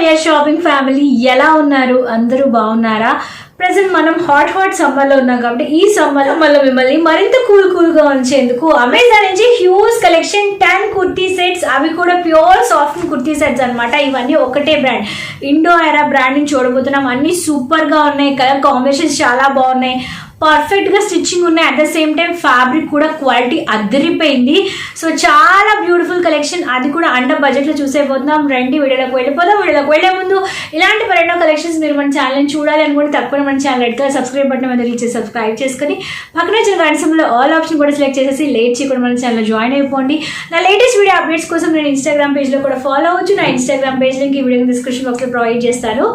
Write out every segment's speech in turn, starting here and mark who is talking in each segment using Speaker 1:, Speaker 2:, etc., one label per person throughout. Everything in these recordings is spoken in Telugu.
Speaker 1: డియర్ షాపింగ్ ఫ్యామిలీ, ఎలా ఉన్నారు? అందరూ బాగున్నారా? ప్రెసెంట్ మనం హాట్ సమ్మర్ లో ఉన్నాం కాబట్టి ఈ సమ్మర్ లో మళ్ళీ మిమ్మల్ని మరింత కూల్ గా ఉంచేందుకు అమెజాన్ నుంచి హ్యూజ్ కలెక్షన్ 10 కుర్తీ సెట్స్, అవి కూడా ప్యూర్ సాఫ్ట్ కుర్తీ సెట్స్ అన్నమాట. ఇవన్నీ ఒకటే బ్రాండ్, ఇండో ఎరా బ్రాండ్ నుంచి చూడబోతున్నాం. అన్ని సూపర్ గా ఉన్నాయి, కలర్ కాంబినేషన్స్ చాలా బాగున్నాయి, పర్ఫెక్ట్ గా స్టిచ్చింగ్ ఉన్నాయి. At the same time fabric కూడా క్వాలిటీ అద్దరిపోయింది. సో చాలా బ్యూటిఫుల్ కలెక్షన్, అది కూడా అండర్ బడ్జెట్ లో చూసేపోతున్నాం. రండి వీడియోలోకి వెళ్ళిపోదాం. వీడియోలోకి వెళ్లే ముందు ఇలాంటి మరెన్నో కలెక్షన్స్ మీరు మన ఛానల్ చూడాలి అనుకుంటే తప్పకుండా మన channel red colour subscribe button మీద క్లిక్ చేసి సబ్స్క్రైబ్ చేసుకుని పక్కన వచ్చిన గంటలో ఆల్ ఆప్షన్ కూడా సెలెక్ట్ చేసేసి లేట్ చేయకుండా మన ఛానల్ జాయిన్ అయిపోండి. నా లేటెస్ట్ వీడియో అప్డేట్స్ కోసం నేను ఇన్స్టాగ్రామ్ పేజ్ లో కూడా ఫాలో అవ్వచ్చు. నా ఇన్స్టాగ్రామ్ పేజ్ లింక్ ఈ వీడియో డిస్క్రిప్షన్ బాక్స్ లో ప్రొవైడ్ చేస్తాను,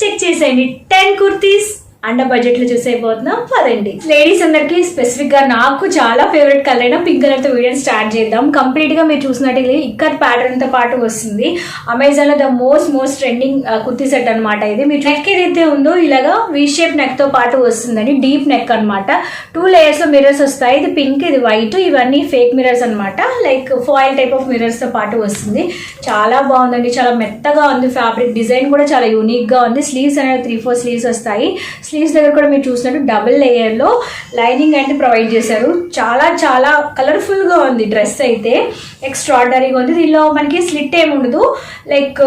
Speaker 1: చెక్ చేసేయండి. 10 కుర్తీస్ అండర్ బడ్జెట్ లో చూసేపోతున్నాం. పదండి. లేడీస్ అందరికి స్పెసిఫిక్ గా నాకు చాలా ఫేవరెట్ కలర్ అయినా పింక్ కలర్ తో వీడియో స్టార్ట్ చేద్దాం. కంప్లీట్ గా మీరు చూసినట్టు ఇక్కత్ ప్యాటర్న్ తో పాటు వస్తుంది. అమెజాన్ లో the most trending kurti set అనమాట. ఇది మీరు నెక్ ఏదైతే ఉందో ఇలాగా వి షేప్ నెక్ తో పాటు వస్తుందని, డీప్ నెక్ అనమాట. 2 లేయర్స్ లో మిర్రర్స్ వస్తాయి. ఇది పింక్, ఇది వైట్, ఇవన్నీ ఫేక్ మిర్రర్స్ అనమాట. Like foil type of mirrors తో పాటు వస్తుంది. చాలా బాగుందండి, చాలా మెత్తగా ఉంది. ఫ్యాబ్రిక్ డిజైన్ కూడా చాలా యూనిక్ గా ఉంది. స్లీవ్స్ అనేది 3-4 స్లీవ్స్ వస్తాయి. స్లీవ్స్ దగ్గర కూడా మీరు చూసినట్టు డబుల్ లేయర్ లో లైనింగ్ అంటే ప్రొవైడ్ చేశారు. చాలా చాలా కలర్ఫుల్ గా ఉంది. డ్రెస్ అయితే ఎక్స్ట్రాడనరీగా ఉంది. దీనిలో మనకి స్లిట్ ఏమి ఉండదు, లైక్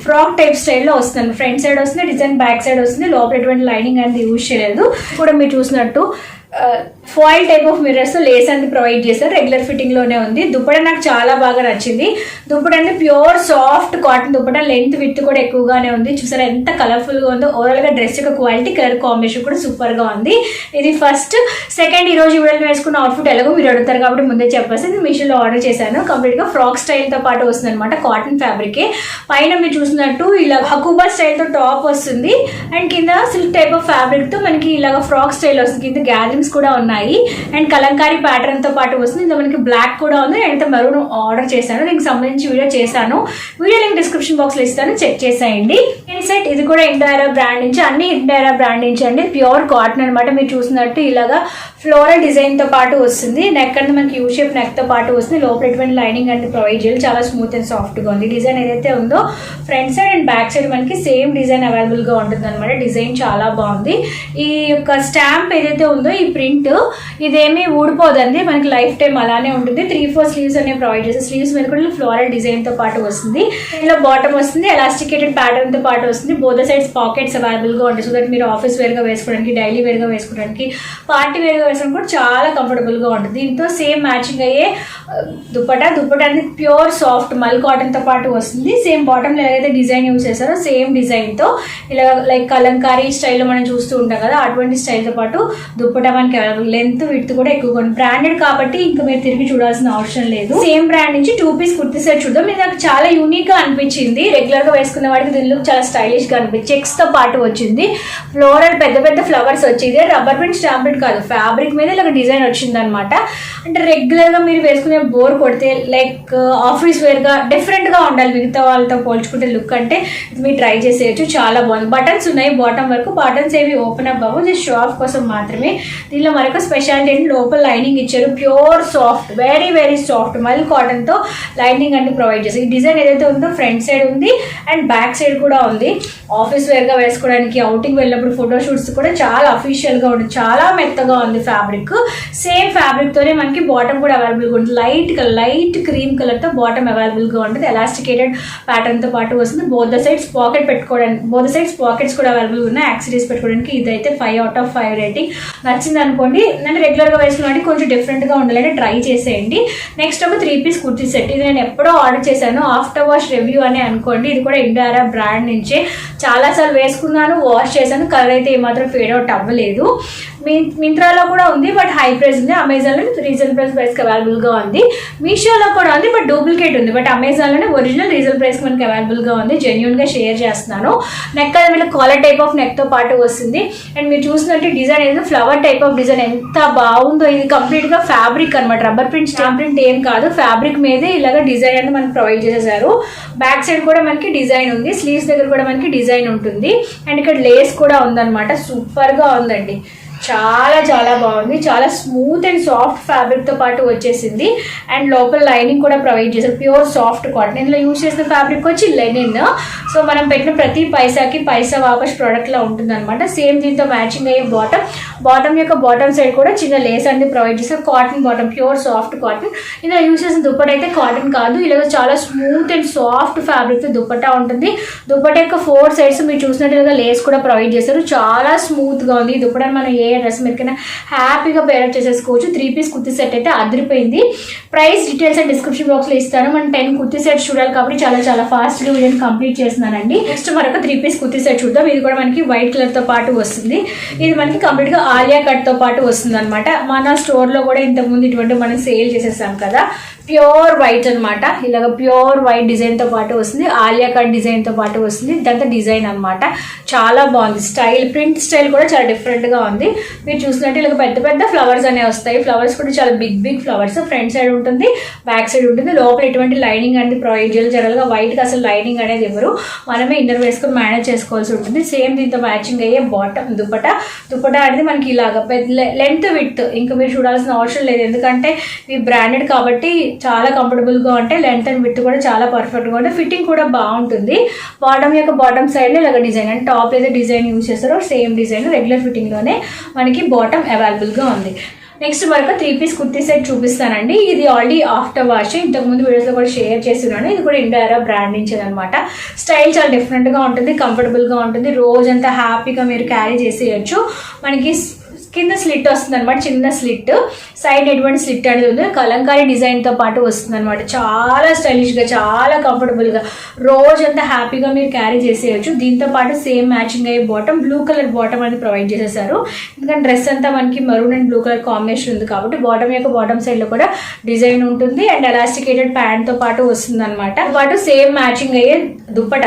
Speaker 1: ఫ్రాక్ టైప్ స్టైల్లో వస్తుంది. ఫ్రంట్ సైడ్ వస్తుంది, డిజైన్ బ్యాక్ సైడ్ వస్తుంది. లోపల ఎటువంటి లైనింగ్ అనేది యూజ్ చేయలేదు. కూడా మీరు చూసినట్టు foil type of mirrors lace అనేది ప్రొవైడ్ చేస్తారు. రెగ్యులర్ ఫిట్టింగ్ లోనే ఉంది. దుప్పట నాకు చాలా బాగా నచ్చింది. దుప్పట అంటే ప్యూర్ సాఫ్ట్ కాటన్ దుప్పట, లెంత్ విత్ కూడా ఎక్కువగానే ఉంది. చూసారా ఎంత కలర్ఫుల్ గా ఉందో. ఓవరాల్ గా డ్రెస్ యొక్క క్వాలిటీ, కలర్ కాంబినేషన్ కూడా సూపర్ గా ఉంది. ఇది ఫస్ట్. సెకండ్, ఈ రోజు వీడియోలో వేసుకున్న అవుట్ఫిట్ ఎలాగో మీరు అడుగుతారు కాబట్టి ముందే చెప్పేసి ఇది మీషోలో ఆర్డర్ చేశాను. కంప్లీట్ గా ఫ్రాక్ స్టైల్ తో పాటు వస్తుంది అనమాట. కాటన్ ఫ్యాబ్రిక్ పైన మీరు చూసినట్టు ఇలా హకూబా స్టైల్ తో టాప్ వస్తుంది. అండ్ కింద సిల్క్ టైప్ ఆఫ్ ఫ్యాబ్రిక్ తో మనకి ఇలాగ ఫ్రాక్ స్టైల్ వస్తుంది. కింద గ్యాదరింగ్స్ కూడా ఉన్నాయి. అండ్ కలంకారీ ప్యాటర్న్ తో పాటు వస్తుంది. ఇందులో మనకి బ్లాక్ కూడా ఉంది. నేనైతే మెరూన్ ఆర్డర్ చేశాను. దీనికి సంబంధించి వీడియో చేశాను. వీడియో లింక్ డిస్క్రిప్షన్ బాక్స్ లో ఇస్తాను, చెక్ చేసేయండి. ఈ సెట్ ఇది కూడా ఇండో ఎరా బ్రాండ్ నుంచి, అన్ని ఇండో ఎరా బ్రాండ్ నుంచి అండి. ప్యూర్ కాటన్ అనమాట. మీరు చూసినట్టు ఇలాగా ఫ్లోరల్ డిజైన్ తో పాటు వస్తుంది. నెక్ అంటే మనకి యూ షేప్ నెక్ తో పాటు వస్తుంది. లోపల ఎటువంటి లైనింగ్ అంటే ప్రొవైడ్ చేయాలి. చాలా స్మూత్ అండ్ సాఫ్ట్ గా ఉంది. డిజైన్ ఏదైతే ఉందో front side and back side మనకి సేమ్ డిజైన్ అవైలబుల్ గా ఉంటుంది అనమాట. డిజైన్ చాలా బాగుంది. ఈ యొక్క స్టాంప్ ఏదైతే ఉందో, ఈ ప్రింట్ ఇదేమీ ఊడిపోదండి, మనకి లైఫ్ టైం అలానే ఉంటుంది. 3-4 స్లీవ్స్ అనేవి ప్రొవైడ్ చేస్తారు. స్లీవ్స్ మీద కూడా ఫ్లోరల్ డిజైన్ తో పాటు వస్తుంది. ఇలా బాటమ్ వస్తుంది, ఎలాస్టికేటెడ్ ప్యాటర్న్ తో పాటు వస్తుంది. బోత్ సైడ్స్ పాకెట్స్ అవైలబుల్ గా ఉంటాయి. సో దట్ మీరు ఆఫీస్ వేర్ గా వేసుకోవడానికి, డైలీ వేర్ గా వేసుకోవడానికి, పార్టీ వేర్ గా వేసుకోవడానికి కూడా చాలా కంఫర్టబుల్ గా ఉంటుంది. దీంతో సేమ్ మ్యాచింగ్ అయ్యే దుప్పట అనేది ప్యూర్ సాఫ్ట్ మల్ కాటన్ తో పాటు వస్తుంది. సేమ్ బాటమ్ లో ఏదైతే డిజైన్ యూజ్ చేస్తారో సేమ్ డిజైన్ తో ఇలా లైక్ కలంకారీ స్టైల్లో మనం చూస్తూ ఉంటాం కదా, అటువంటి స్టైల్ తో పాటు దుప్పట మనకి లెంత్ విడ్త్ కూడా ఎక్కువగా ఉంది. బ్రాండెడ్ కాబట్టి ఇంకా మీరు తిరిగి చూడాల్సిన అవసరం లేదు. సేమ్ బ్రాండ్ నుంచి 2 పీస్ కుర్తీ సెట్ చూద్దాం. ఇది నాకు చాలా యూనిక్ గా అనిపించింది. రెగ్యులర్ గా వేసుకున్న వాడికి దీని లుక్ చాలా స్టైలిష్ గా అనిపించింది. చెక్స్ తో పాటు వచ్చింది. ఫ్లోరల్ పెద్ద ఫ్లవర్స్ వచ్చింది. రబ్బర్ ప్రింట్ స్టాంప్ ప్రింట్ కాదు, ఫ్యాబ్రిక్ మీద ఇలా డిజైన్ వచ్చింది అనమాట. అంటే రెగ్యులర్ గా మీరు వేసుకునే బోర్ కొడితే లైక్ ఆఫీస్ వేర్ గా డిఫరెంట్ గా ఉండాలి మిగతా వాళ్ళతో పోల్చుకుంటే లుక్ అంటే మీరు ట్రై చేసేయచ్చు. చాలా బాగుంది. బటన్స్ ఉన్నాయి బాటమ్ వరకు. బటన్స్ ఏవి ఓపెన్ అప్ అవ్వవు, జస్ట్ షో ఆఫ్ కోసం మాత్రమే. దీనిలో మరొక స్పెషాలిటీ ఏంటి, లోపల లైనింగ్ ఇచ్చారు. ప్యూర్ సాఫ్ట్, వెరీ సాఫ్ట్ మల్ కాటన్ తో లైనింగ్ అంటే ప్రొవైడ్ చేస్తారు. ఈ డిజైన్ ఏదైతే ఉందో ఫ్రంట్ సైడ్ ఉంది అండ్ బ్యాక్ సైడ్ కూడా ఉంది. ఆఫీస్ వేర్ గా వేసుకోవడానికి, అవుటింగ్ వెళ్ళినప్పుడు ఫోటో షూట్స్ కూడా చాలా అఫీషియల్ గా ఉంటుంది. చాలా మెత్తగా ఉంది ఫ్యాబ్రిక్. సేమ్ ఫ్యాబ్రిక్ తోనే మనకి బాటమ్ కూడా అవైలబుల్ గా ఉంటుంది. లైట్ క్రీమ్ కలర్ తో బాటమ్ అవైలబుల్ గా ఉంటుంది. ఎలాస్టికేటెడ్ ప్యాటర్న్ తో పాటు వస్తుంది. బోత్ సైడ్స్ పాకెట్ పెట్టుకోవడానికి, బోత్ సైడ్స్ పాకెట్స్ కూడా అవైలబుల్ ఉన్నాయి. యాక్సెసరీస్ పెట్టుకోవడానికి. ఇదైతే 5/5 రేటింగ్. నచ్చింది అనుకోండి. అంటే రెగ్యులర్ గా వేసుకున్నాండి, కొంచెం డిఫరెంట్ గా ఉండాలంటే ట్రై చేసేయండి. నెక్స్ట్ ఒక 3 పీస్ కుర్తీ సెట్. ఇది నేను ఎప్పుడో ఆర్డర్ చేశాను, ఆఫ్టర్ వాష్ రివ్యూ అని అనుకోండి. ఇది కూడా ఇండో ఎరా బ్రాండ్ నుంచే. చాలా సార్లు వేసుకున్నాను, వాష్ చేశాను. కలర్ అయితే ఏమాత్రం ఫేడ్ అవుట్ అవ్వలేదు. మింత్రాలో కూడా ఉంది, బట్ హై ప్రైస్ ఉంది. అమెజాన్ లో రీజనల్ ప్రైస్ అవైలబుల్ గా ఉంది. మీషోలో కూడా ఉంది, బట్ డూప్లికేట్ ఉంది. బట్ అమెజాన్ లోనే ఒరిజినల్ రీజనల్ ప్రైస్ మనకి అవైలబుల్ గా ఉంది. జెన్యూన్ గా షేర్ చేస్తున్నాను. నెక్ అనేది కాలర్ టైప్ ఆఫ్ నెక్ తో పాటు వస్తుంది. అండ్ మీరు చూసినట్టు డిజైన్ ఏదో ఫ్లవర్ టైప్ ఆఫ్ డిజైన్ ఎంత బాగుందో. ఇది కంప్లీట్ గా ఫ్యాబ్రిక్ అనమాట. రబ్బర్ ప్రింట్ స్టాంప్ ప్రింట్ ఏం కాదు, ఫ్యాబ్రిక్ మీదే ఇలాగ డిజైన్ అనేది మనకి ప్రొవైడ్ చేసేసారు. బ్యాక్ సైడ్ కూడా మనకి డిజైన్ ఉంది. స్లీవ్స్ దగ్గర కూడా మనకి డిజైన్ ఉంటుంది. అండ్ ఇక్కడ లేస్ కూడా ఉందన్నమాట. సూపర్ గా ఉందండి. చాలా చాలా బాగుంది. చాలా స్మూత్ అండ్ సాఫ్ట్ ఫ్యాబ్రిక్తో పాటు వచ్చేసింది. అండ్ లోపల లైనింగ్ కూడా ప్రొవైడ్ చేశారు. Pure soft cotton. ఇందులో యూజ్ చేసిన ఫ్యాబ్రిక్ వచ్చి లెనిన్. సో మనం పెట్టిన ప్రతి పైసాకి పైసా వాపస్ ప్రోడక్ట్ లా ఉంటుంది అనమాట. సేమ్ దీంతో మ్యాచింగ్ అయ్యే బాటమ్ యొక్క బాటమ్ సైడ్ కూడా చిన్న లేస్ అనేది ప్రొవైడ్ చేస్తారు. Cotton bottom, pure soft cotton. ఇందులో యూజ్ చేసిన దుప్పట అయితే కాటన్ కాదు, ఇలా చాలా smooth and soft fabric dupatta ఉంటుంది. దుప్పట యొక్క 4 సైడ్స్ మీరు చూసినట్టుగా లేస్ కూడా ప్రొవైడ్ చేశారు. చాలా స్మూత్ గా ఉంది. దుప్పట మనం ఏ డ్రెస్ మీదకైనా హ్యాపీగా పేరప్ చేసేసుకోవచ్చు. 3 పీస్ కుర్తీ సెట్ అయితే అదిరిపోయింది. Price details and description box లో ఇస్తాను. మనం 10 కుర్తీ సెట్స్ చూడాలి కాబట్టి చాలా చాలా ఫాస్ట్ గా వీడియోని కంప్లీట్ చేస్తున్నానండి. నెక్స్ట్ మరొక 3 పీస్ కుర్తీ సెట్ చూద్దాం. ఇది కూడా మనకి వైట్ కలర్ తో పాటు వస్తుంది. ఇది మనకి కంప్లీట్ గా ఆలియా కట్ తో పాటు వస్తుంది అనమాట. మన స్టోర్ లో కూడా ఇంతకుముందు ఇటువంటి మనం సేల్ చేసేసాం కదా. ప్యూర్ వైట్ అనమాట. ఇలాగ ప్యూర్ వైట్ డిజైన్ తో పాటు వస్తుంది. ఆలియా కట్ డిజైన్ తో పాటు వస్తుంది. ఇదంతా డిజైన్ అనమాట. చాలా బాగుంది. స్టైల్, ప్రింట్ స్టైల్ కూడా చాలా డిఫరెంట్ గా ఉంది. మీరు చూసినట్టు ఇలా పెద్ద పెద్ద ఫ్లవర్స్ అనేవి వస్తాయి. ఫ్లవర్స్ కూడా చాలా బిగ్ ఫ్లవర్స్. ఫ్రంట్ సైడ్ ఉంటుంది, బ్యాక్ సైడ్ ఉంటుంది. లోపల ఎటువంటి లైనింగ్ అనేది ప్రొవైడ్ చేయాలి. జనరల్ గా వైట్ కి అసలు లైనింగ్ అనేది ఎవరు, మనమే ఇన్నర్ వేసుకొని మేనేజ్ చేసుకోవాల్సి ఉంటుంది. సేమ్ దీంతో మ్యాచింగ్ అయ్యే బాటమ్ దుప్పట అనేది మనకి ఇలాగ లెంత్ విత్ ఇంకా మీరు చూడాల్సిన అవసరం లేదు. ఎందుకంటే ఇవి బ్రాండెడ్ కాబట్టి చాలా కంఫర్టబుల్ గా ఉంటాయి. లెంత్ అండ్ విత్ కూడా చాలా పర్ఫెక్ట్ గా ఉంటుంది. ఫిట్టింగ్ కూడా బాగుంటుంది. బాటమ్ యొక్క బాటమ్ సైడ్ లో ఇలాగ డిజైన్ అంటే టాప్ ఏదో డిజైన్ యూజ్ చేస్తారో సేమ్ డిజైన్ రెగ్యులర్ ఫిట్టింగ్ లోనే మనకి బాటమ్ అవైలబుల్ గా ఉంది. నెక్స్ట్ మరొక 3 పీస్ కుర్తీ సెట్ చూపిస్తానండి. ఇది ఆల్రెడీ ఆఫ్టర్ వాష్, ఇంతకుముందు వీడియోస్ లో కూడా షేర్ చేస్తున్నాను. ఇది కూడా ఇండియా బ్రాండ్ నుంచి అనమాట. స్టైల్ చాలా డిఫరెంట్ గా ఉంటుంది, కంఫర్టబుల్ గా ఉంటుంది. రోజంతా హ్యాపీగా మీరు క్యారీ చేసేయచ్చు. మనకి కింద స్లిట్ వస్తుంది అనమాట, చిన్న స్లిట్. సైడ్ ఎటువంటి స్లిట్ అనేది ఉంది. కలంకారీ డిజైన్ తో పాటు వస్తుంది అనమాట. చాలా స్టైలిష్ గా, చాలా కంఫర్టబుల్ గా రోజంతా హ్యాపీగా మీరు క్యారీ చేసేయచ్చు. దీంతో పాటు సేమ్ మ్యాచింగ్ అయ్యే బాటమ్, బ్లూ కలర్ బాటమ్ అనేది ప్రొవైడ్ చేసేసారు. ఎందుకంటే డ్రెస్ అంతా మనకి maroon and blue colour combination ఉంది కాబట్టి బాటమ్ యొక్క బాటమ్ సైడ్ లో కూడా డిజైన్ ఉంటుంది. అండ్ ఎలాస్టికేటెడ్ ప్యాంట్ తో పాటు వస్తుంది అనమాట. పాటు సేమ్ మ్యాచింగ్ అయ్యే దుప్పట.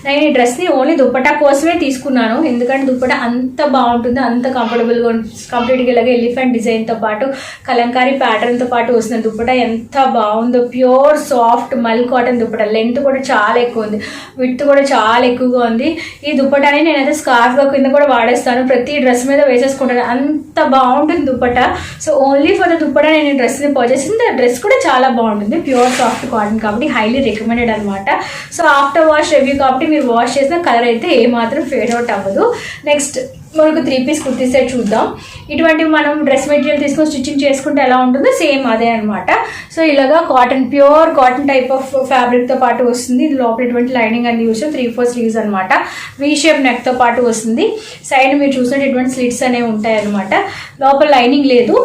Speaker 1: నేను ఈ డ్రెస్ ని ఓన్లీ దుప్పటా కోసమే తీసుకున్నాను. ఎందుకంటే దుప్పట అంత బాగుంటుంది, అంత కంఫర్టబుల్ గా కంప్లీట్ గా ఇలాగే ఎలిఫెంట్ డిజైన్ తో పాటు కలంకారీ ప్యాటర్న్ తో పాటు వస్తుంది. దుప్పట ఎంత బాగుందో. ప్యూర్ సాఫ్ట్ మల్ కాటన్ దుప్పట. లెంత్ కూడా చాలా ఎక్కువ ఉంది, విడ్త్ కూడా చాలా ఎక్కువగా ఉంది. ఈ దుప్పటాని నేనైతే స్కార్ఫ్ గా కింద కూడా వాడేస్తాను. ప్రతి డ్రెస్ మీద వేసేసుకుంటాను, అంత బాగుంటుంది dupatta. So only for the dupatta నేను ఈ డ్రెస్ ని పర్చేస్ చేసింది. డ్రెస్ కూడా చాలా బాగుంటుంది. ప్యూర్ సాఫ్ట్ కాటన్ కాబట్టి హైలీ రికమెండెడ్ అనమాట. సో ఆఫ్టర్ వాష్ రివ్యూ కాబట్టి మీరు వాష్ చేసిన కలర్ అయితే ఏమాత్రం ఫేడ్ అవుట్ అవ్వదు. నెక్స్ట్ మనకు 3 పీస్ కుర్తీ సెట్ చూద్దాం. ఇటువంటి మనం డ్రెస్ మెటీరియల్ తీసుకొని స్టిచ్చింగ్ చేసుకుంటే ఎలా ఉంటుందో సేమ్ అదే అనమాట. సో ఇలాగా cotton, pure cotton type of fabric తో పాటు వస్తుంది. ఇది లోపల ఇటువంటి లైనింగ్ అనేది యూస్ 3/4 స్లీవ్స్ అనమాట. వీ షేప్ నెక్ తో పాటు వస్తుంది. సైడ్ మీరు చూసినట్టు ఇటువంటి స్లిట్స్ అనేవి ఉంటాయి అనమాట. లోపల లైనింగ్ లేదు.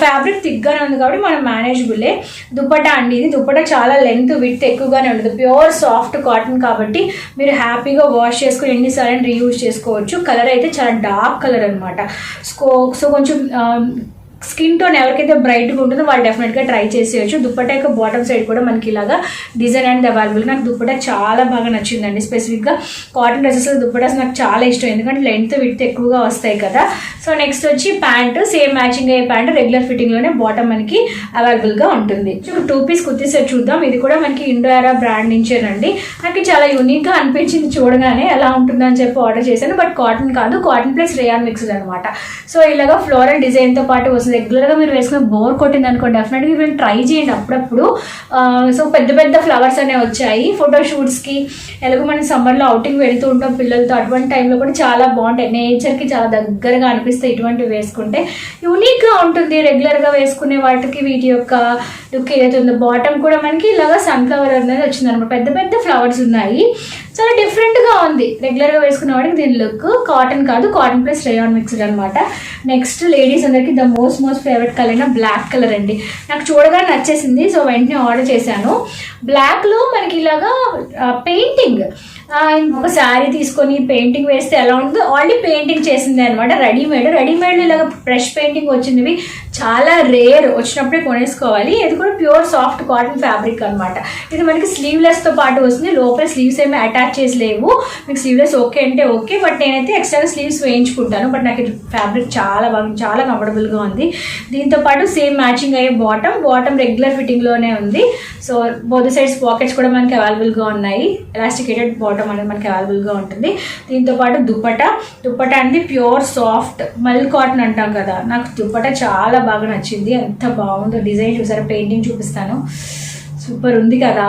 Speaker 1: ఫ్యాబ్రిక్ థిక్గానే ఉంది కాబట్టి మనం మేనేజబుల్లే. దుప్పటా అండి, ఇది దుప్పటా చాలా లెంత్ విడ్త్ ఎక్కువగానే ఉంటుంది. ప్యూర్ సాఫ్ట్ కాటన్ కాబట్టి మీరు హ్యాపీగా వాష్ చేసుకుని ఎన్నిసార్లు రీయూజ్ చేసుకోవచ్చు. కలర్ అయితే చాలా డార్క్ కలర్ అనమాట. సో కొంచెం స్కిన్ టోన్ ఎవరికైతే బ్రైట్గా ఉంటుందో వాళ్ళు డెఫినెట్గా ట్రై చేసేయచ్చు. దుప్పటా యొక్క బాటమ్ సైడ్ కూడా మనకి ఇలాగా డిజైన్ అనేది అవైలబుల్. నాకు దుప్పటా చాలా బాగా నచ్చిందండి. స్పెసిఫిక్గా కాటన్ డ్రెస్సెస్ దుప్పటాస్ నాకు చాలా ఇష్టం, ఎందుకంటే లెంత్ విడ్త్ ఎక్కువగా వస్తాయి కదా. సో నెక్స్ట్ వచ్చి ప్యాంట్, సేమ్ మ్యాచింగ్ అయ్యే ప్యాంట్ రెగ్యులర్ ఫిట్టింగ్లోనే బాటమ్ మనకి అవైలబుల్గా ఉంటుంది. 2 పీస్ కుర్తీ సెట్ చూద్దాం. ఇది కూడా మనకి ఇండియా బ్రాండ్ నుంచేనండి. నాకు చాలా యూనిక్గా అనిపించింది చూడగానే. ఎలా ఉంటుందని చెప్పి ఆర్డర్ చేశాను. బట్ కాటన్ కాదు, కాటన్ ప్లస్ రేయాన్ మిక్స్డ్ అనమాట. సో ఇలాగా ఫ్లోరల్ డిజైన్తో పాటు వస్తుంది. రెగ్యులర్గా మీరు వేసుకున్న బోర్ కొట్టింది అనుకోండి, డెఫినెట్గా ఇవి ట్రై చేయండి అప్పుడప్పుడు. సో పెద్ద పెద్ద ఫ్లవర్స్ అనేవి వచ్చాయి ఫోటోషూట్స్కి. ఎలాగో మనం సమ్మర్లో అవుటింగ్ వెళ్తూ ఉంటాం పిల్లలతో, అటువంటి టైంలో కూడా చాలా బాగుంటాయి. నేచర్కి చాలా దగ్గరగా అనిపిస్తాయి ఇటువంటివి వేసుకుంటే. యూనిక్గా ఉంటుంది. రెగ్యులర్గా వేసుకునే వాటికి వీటి యొక్క లుక్ ఏదైతుందో. బాటమ్ కూడా మనకి ఇలాగా సన్ఫ్లవర్ అనేది వచ్చింది అనమాట. పెద్ద పెద్ద ఫ్లవర్స్ ఉన్నాయి. చాలా డిఫరెంట్గా ఉంది. రెగ్యులర్గా వేసుకునే వాడికి దీని లుక్. కాటన్ కాదు, కాటన్ ప్లస్ రేయాన్ మిక్స్డ్ అనమాట. నెక్స్ట్ లేడీస్ అందరికి ద మోస్ట్ ఫేవరెట్ కలర్ అయినా బ్లాక్ కలర్ అండి. నాకు చూడగా నచ్చేసింది. సో వెంటనే ఆర్డర్ చేశాను. బ్లాక్లో మనకి ఇలాగా పెయింటింగ్, ఒక శారీ తీసుకొని పెయింటింగ్ వేస్తే ఎలా ఉంటుందో ఆల్రెడీ పెయింటింగ్ చేసింది అనమాట. రెడీమేడ్ ఇలాగ బ్రష్ పెయింటింగ్ వచ్చినవి చాలా రేర్, వచ్చినప్పుడే కొనేసుకోవాలి. ఇది కూడా ప్యూర్ సాఫ్ట్ కాటన్ ఫ్యాబ్రిక్ అనమాట. ఇది మనకి స్లీవ్లెస్తో పాటు వస్తుంది, లోపల స్లీవ్స్ ఏమీ అటాచ్ చేసి లేవు. మీకు స్లీవ్లెస్ ఓకే అంటే ఓకే, బట్ నేనైతే ఎక్స్ట్రా స్లీవ్స్ వేయించుకుంటాను. బట్ నాకు ఫ్యాబ్రిక్ చాలా బాగుంది, చాలా కంఫర్టబుల్గా ఉంది. దీంతో పాటు సేమ్ మ్యాచింగ్ అయ్యే బాటమ్ రెగ్యులర్ ఫిట్టింగ్లోనే ఉంది. సో బోత్ సైడ్స్ పాకెట్స్ కూడా మనకి అవైలబుల్గా ఉన్నాయి. ఎలాస్టికేటెడ్ బాటమ్ అనేది మనకి అవైలబుల్గా ఉంటుంది. దీంతో పాటు దుపట్టా అనేది ప్యూర్ సాఫ్ట్ మల్ కాటన్ అంటాం కదా, నాకు దుపట్టా చాలా బాగా నచ్చింది. ఎంత బాగుందో డిజైన్ చూసారా, పెయింటింగ్ చూపిస్తాను, సూపర్ ఉంది కదా.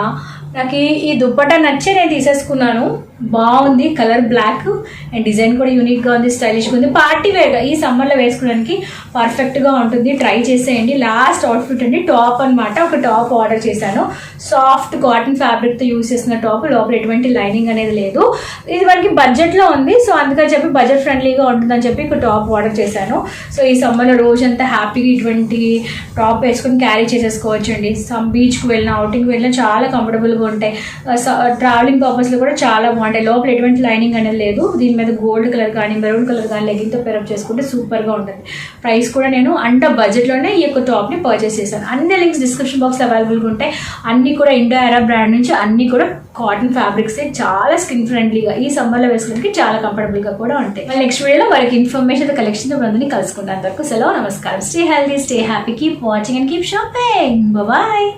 Speaker 1: నాకు ఈ దుపట్టా నచ్చే నేను తీసేసుకున్నాను. బాగుంది, కలర్ బ్లాక్ అండ్ డిజైన్ కూడా యూనిక్గా ఉంది, స్టైలిష్గా ఉంది. పార్టీ వేర్గా ఈ సమ్మర్లో వేసుకోవడానికి పర్ఫెక్ట్గా ఉంటుంది. ట్రై చేసేయండి. లాస్ట్ అవుట్ఫిట్ అండి, టాప్ అనమాట. ఒక టాప్ ఆర్డర్ చేశాను, సాఫ్ట్ కాటన్ ఫ్యాబ్రిక్తో యూజ్ చేసిన టాప్, లోపల ఎటువంటి లైనింగ్ అనేది లేదు. ఇది మనకి బడ్జెట్లో ఉంది, సో అందుకని చెప్పి బడ్జెట్ ఫ్రెండ్లీగా ఉంటుందని చెప్పి ఒక టాప్ ఆర్డర్ చేశాను. సో ఈ సమ్మర్లో రోజంతా హ్యాపీగా ఇటువంటి టాప్ వేసుకొని క్యారీ చేసేసుకోవచ్చు అండి. సమ్ బీచ్కి వెళ్ళినా, అవుటింగ్కి వెళ్ళినా చాలా కంఫర్టబుల్గా ఉంటాయి. ట్రావెలింగ్ పర్పస్లో కూడా చాలా బాగుంటాయి. లోపల ఎటువంటి లైనింగ్ అనేది లేదు. దీని మీద గోల్డ్ కలర్ కానీ మెరూన్ కలర్ కానీ లెగ్గింగ్తో పేరప్ చేసుకుంటే సూపర్గా ఉంటుంది. ప్రైస్ కూడా నేను అండర్ బడ్జెట్లోనే ఈ యొక్క టాప్ని పర్చేస్ చేశాను. అన్ని లింక్స్ డిస్క్రిప్షన్ బాక్స్లో అవైలబుల్గా ఉంటాయి. అన్నీ కూడా ఇండో అరబ్ బ్రాండ్ నుంచి, అన్నీ కూడా కాటన్ ఫ్యాబ్రిక్సే, చాలా స్కిన్ ఫ్రెండ్లీగా ఈ సమ్మర్లో వేసుకోవడానికి చాలా కంఫర్టబుల్గా కూడా ఉంటాయి. నెక్స్ట్ వీడియోలో వారికి ఇన్ఫర్మేషన్ కలెక్షన్ అందరినీ కలుసుకుంటాను. అంతవరకు సెలవు, నమస్కారం. Stay healthy, stay happy, keep watching and keep shopping. Bye.